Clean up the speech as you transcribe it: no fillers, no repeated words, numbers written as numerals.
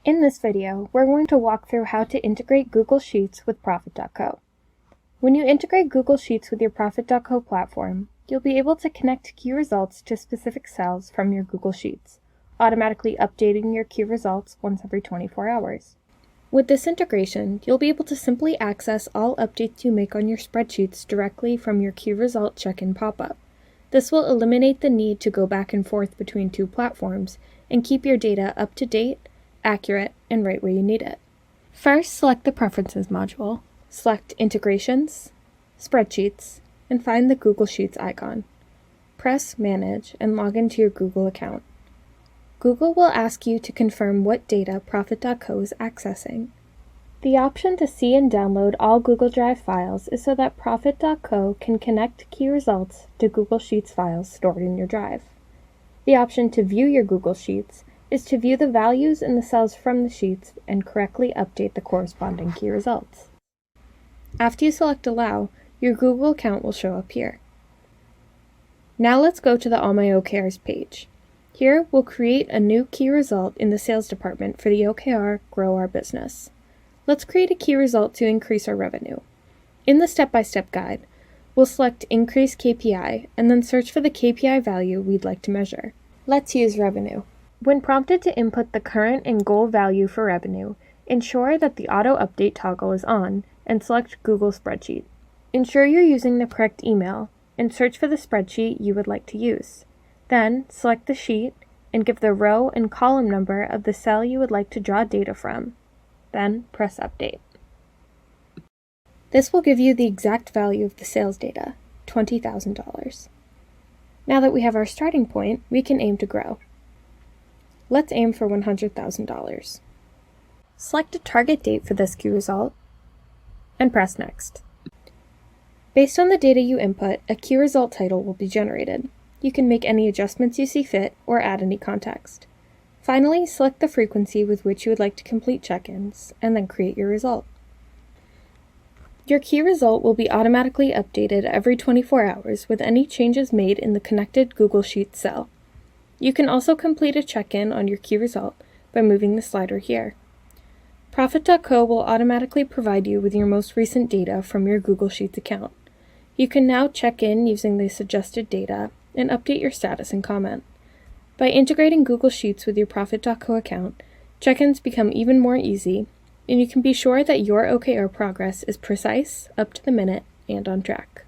In this video, we're going to walk through how to integrate Google Sheets with Profit.co. When you integrate Google Sheets with your Profit.co platform, you'll be able to connect key results to specific cells from your Google Sheets, automatically updating your key results once every 24 hours. With this integration, you'll be able to simply access all updates you make on your spreadsheets directly from your key result check-in pop-up. This will eliminate the need to go back and forth between two platforms and keep your data up to date, accurate, and right where you need it. First, select the Preferences module, select Integrations, Spreadsheets, and find the Google Sheets icon. Press Manage and log into your Google account. Google will ask you to confirm what data Profit.co is accessing. The option to see and download all Google Drive files is so that Profit.co can connect key results to Google Sheets files stored in your drive. The option to view your Google Sheets is to view the values in the cells from the sheets and correctly update the corresponding key results. After you select Allow, your Google account will show up here. Now let's go to the All My OKRs page. Here, we'll create a new key result in the sales department for the OKR Grow Our Business. Let's create a key result to increase our revenue. In the step-by-step guide, we'll select Increase KPI and then search for the KPI value we'd like to measure. Let's use revenue. When prompted to input the current and goal value for revenue, ensure that the Auto Update toggle is on and select Google Spreadsheet. Ensure you're using the correct email and search for the spreadsheet you would like to use. Then, select the sheet and give the row and column number of the cell you would like to draw data from. Then, press Update. This will give you the exact value of the sales data, $20,000. Now that we have our starting point, we can aim to grow. Let's aim for $100,000. Select a target date for this key result and press Next. Based on the data you input, a key result title will be generated. You can make any adjustments you see fit or add any context. Finally, select the frequency with which you would like to complete check-ins, and then create your result. Your key result will be automatically updated every 24 hours with any changes made in the connected Google Sheets cell. You can also complete a check-in on your key result by moving the slider here. Profit.co will automatically provide you with your most recent data from your Google Sheets account. You can now check in using the suggested data and update your status and comment. By integrating Google Sheets with your Profit.co account, check-ins become even more easy, and you can be sure that your OKR progress is precise, up to the minute, and on track.